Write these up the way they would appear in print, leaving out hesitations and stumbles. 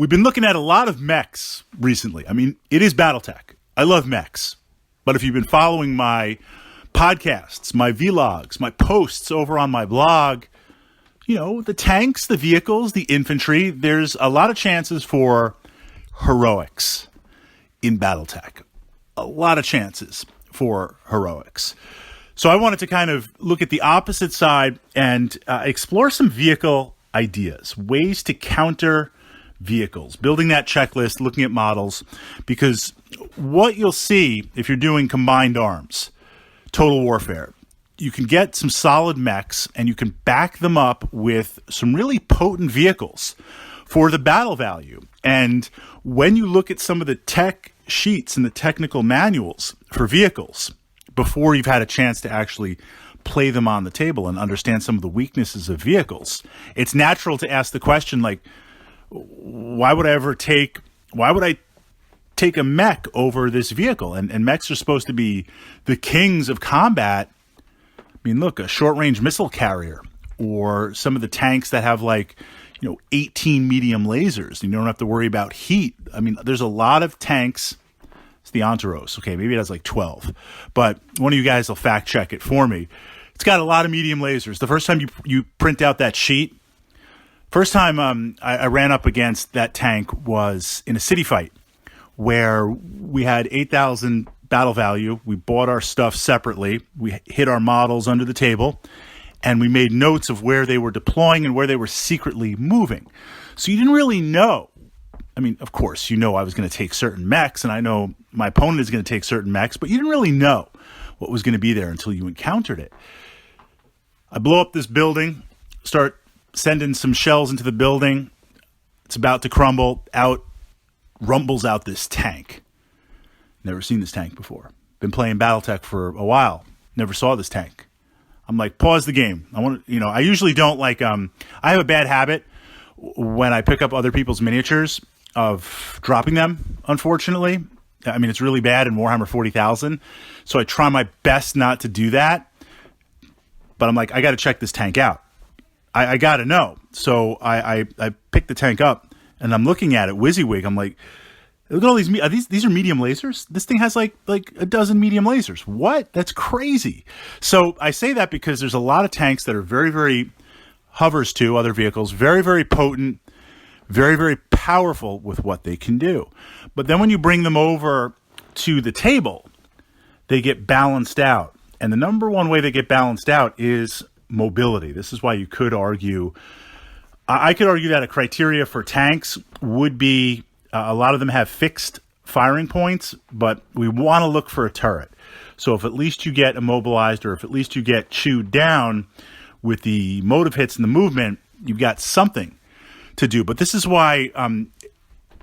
We've been looking at a lot of mechs recently. I mean, it is Battletech. I love mechs. But if you've been following my podcasts, my vlogs, my posts over on my blog, you know, the tanks, the vehicles, the infantry, there's a lot of chances for heroics in Battletech. A lot of chances for heroics. So I wanted to kind of look at the opposite side and explore some vehicle ideas, ways to counter vehicles, building that checklist, looking at models, because what you'll see if you're doing combined arms, total warfare, you can get some solid mechs and you can back them up with some really potent vehicles for the battle value. And when you look at some of the tech sheets and the technical manuals for vehicles, before you've had a chance to actually play them on the table and understand some of the weaknesses of vehicles, it's natural to ask the question, like, why would I take a mech over this vehicle? And mechs are supposed to be the kings of combat. I mean, look, a short-range missile carrier or some of the tanks that have 18 medium lasers. You don't have to worry about heat. I mean, there's a lot of tanks. It's the Antaros. Okay, maybe it has 12. But one of you guys will fact check it for me. It's got a lot of medium lasers. The first time you print out that sheet, first time I ran up against that tank was in a city fight where we had 8,000 battle value. We bought our stuff separately. We hid our models under the table, and we made notes of where they were deploying and where they were secretly moving. So you didn't really know. I mean, of course, you know I was going to take certain mechs, and I know my opponent is going to take certain mechs, but you didn't really know what was going to be there until you encountered it. I blow up this building, start sending some shells into the building. It's about to crumble. Out rumbles out this tank. Never seen this tank before. Been playing Battletech for a while. Never saw this tank. I'm like, pause the game. I usually don't like, I have a bad habit when I pick up other people's miniatures of dropping them, unfortunately. I mean, it's really bad in Warhammer 40,000. So I try my best not to do that. But I'm like, I got to check this tank out. I got to know. So I picked the tank up and I'm looking at it, WYSIWYG. I'm like, look at all these are medium lasers. This thing has like a dozen medium lasers. What? That's crazy. So I say that because there's a lot of tanks that are very, very hovers to other vehicles, very, very potent, very, very powerful with what they can do. But then when you bring them over to the table, they get balanced out. And the number one way they get balanced out is mobility. This is why you could argue, I could argue that a criteria for tanks would be a lot of them have fixed firing points, but we want to look for a turret. So if at least you get immobilized or if at least you get chewed down with the motive hits and the movement, you've got something to do. But this is why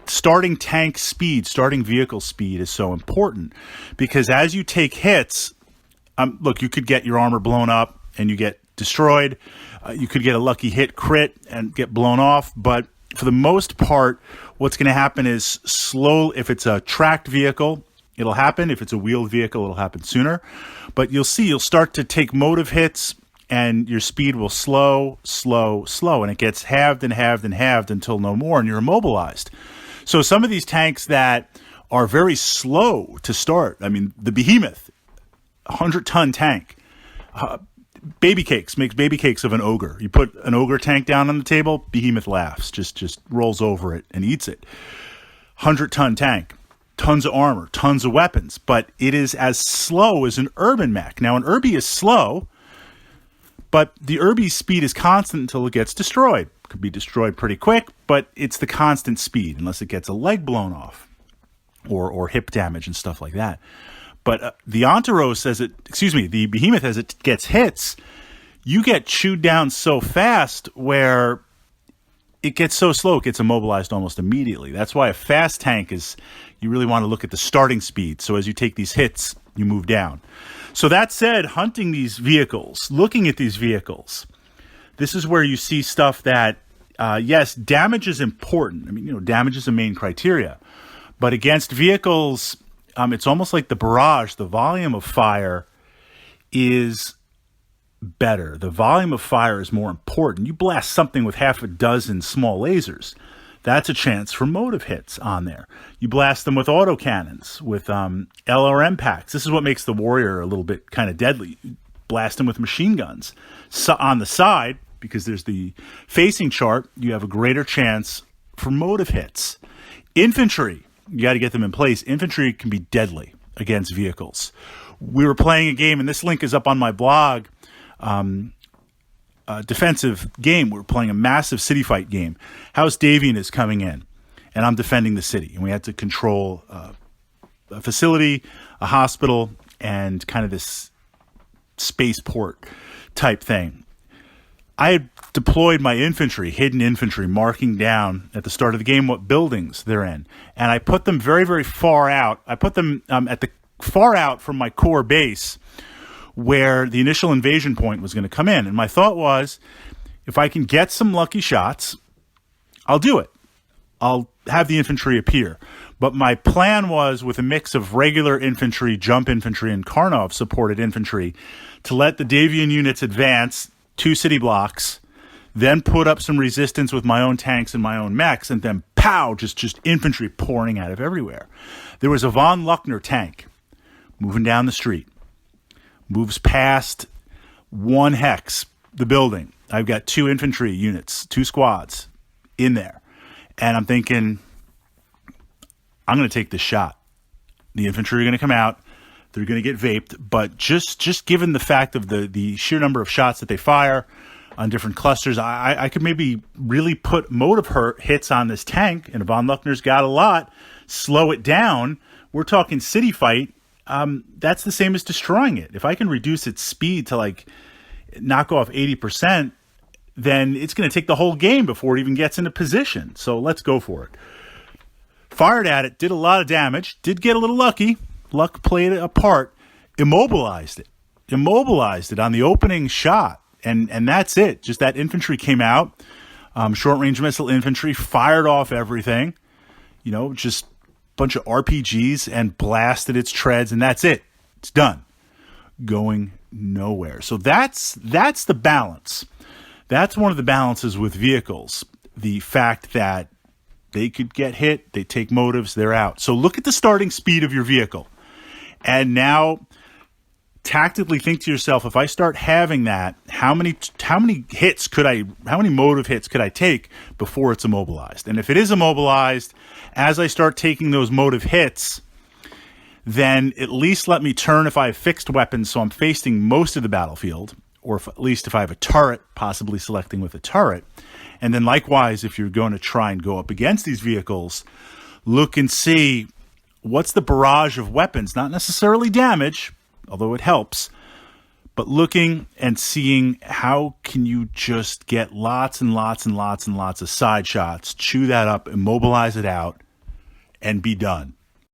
starting tank speed, starting vehicle speed is so important, because as you take hits, look, you could get your armor blown up and you get destroyed. You could get a lucky hit crit and get blown off. But for the most part, what's going to happen is slow. If it's a tracked vehicle, it'll happen. If it's a wheeled vehicle, it'll happen sooner. But you'll start to take motive hits and your speed will slow. And it gets halved and halved and halved until no more and you're immobilized. So some of these tanks that are very slow to start, I mean, the Behemoth, 100-ton tank, baby cakes, makes baby cakes of an ogre. You put an ogre tank down on the table, Behemoth laughs, just rolls over it and eats it. 100-ton tank, tons of armor, tons of weapons, but it is as slow as an urban mech. Now, an Urbie is slow, but the Urbie's speed is constant until it gets destroyed. It could be destroyed pretty quick, but it's the constant speed unless it gets a leg blown off or hip damage and stuff like that. But the Behemoth, as it gets hits, you get chewed down so fast where it gets so slow, it gets immobilized almost immediately. That's why a fast tank you really want to look at the starting speed. So as you take these hits, you move down. So that said, hunting these vehicles, looking at these vehicles, this is where you see stuff that, yes, damage is important. I mean, damage is a main criteria. But against vehicles, it's almost like the barrage. The volume of fire is better. The volume of fire is more important. You blast something with half a dozen small lasers. That's a chance for motive hits on there. You blast them with autocannons, with LRM packs. This is what makes the warrior a little bit kind of deadly. Blast them with machine guns. So on the side, because there's the facing chart, you have a greater chance for motive hits. Infantry, you got to get them in place. Infantry can be deadly against vehicles. We were playing a game, and this link is up on my blog, defensive game. We're playing a massive city fight game. House Davian is coming in, and I'm defending the city. And we had to control a facility, a hospital, and kind of this spaceport type thing. I had deployed my infantry, hidden infantry, marking down at the start of the game what buildings they're in. And I put them very, very far out. I put them at the far out from my core base where the initial invasion point was going to come in. And my thought was, if I can get some lucky shots, I'll do it. I'll have the infantry appear. But my plan was, with a mix of regular infantry, jump infantry, and Karnov-supported infantry, to let the Davian units advance 2 city blocks, then put up some resistance with my own tanks and my own mechs, and then pow, just infantry pouring out of everywhere. There was a von Luckner tank moving down the street, moves past 1 hex, the building. I've got 2 infantry units, 2 squads in there. And I'm thinking, I'm going to take this shot. The infantry are going to come out. They're going to get vaped. But just given the fact of the sheer number of shots that they fire on different clusters, I could maybe really put motive hits on this tank. And von Luckner's got a lot. Slow it down. We're talking city fight. That's the same as destroying it. If I can reduce its speed to like knock off 80%, then it's going to take the whole game before it even gets into position. So let's go for it. Fired at it, did a lot of damage, did get a little lucky. Luck played a part. Immobilized it on the opening shot. And that's it. Just that infantry came out. Short-range missile infantry fired off everything. Just a bunch of RPGs and blasted its treads. And that's it. It's done. Going nowhere. So that's the balance. That's one of the balances with vehicles. The fact that they could get hit, they take motives, they're out. So look at the starting speed of your vehicle. And now tactically think to yourself, if I start having that, how many motive hits could I take before it's immobilized? And if it is immobilized, as I start taking those motive hits, then at least let me turn if I have fixed weapons so I'm facing most of the battlefield, or at least if I have a turret, possibly selecting with a turret. And then likewise, if you're going to try and go up against these vehicles, look and see what's the barrage of weapons, not necessarily damage, although it helps, but looking and seeing how can you just get lots and lots and lots and lots of side shots, chew that up, immobilize it out, and be done.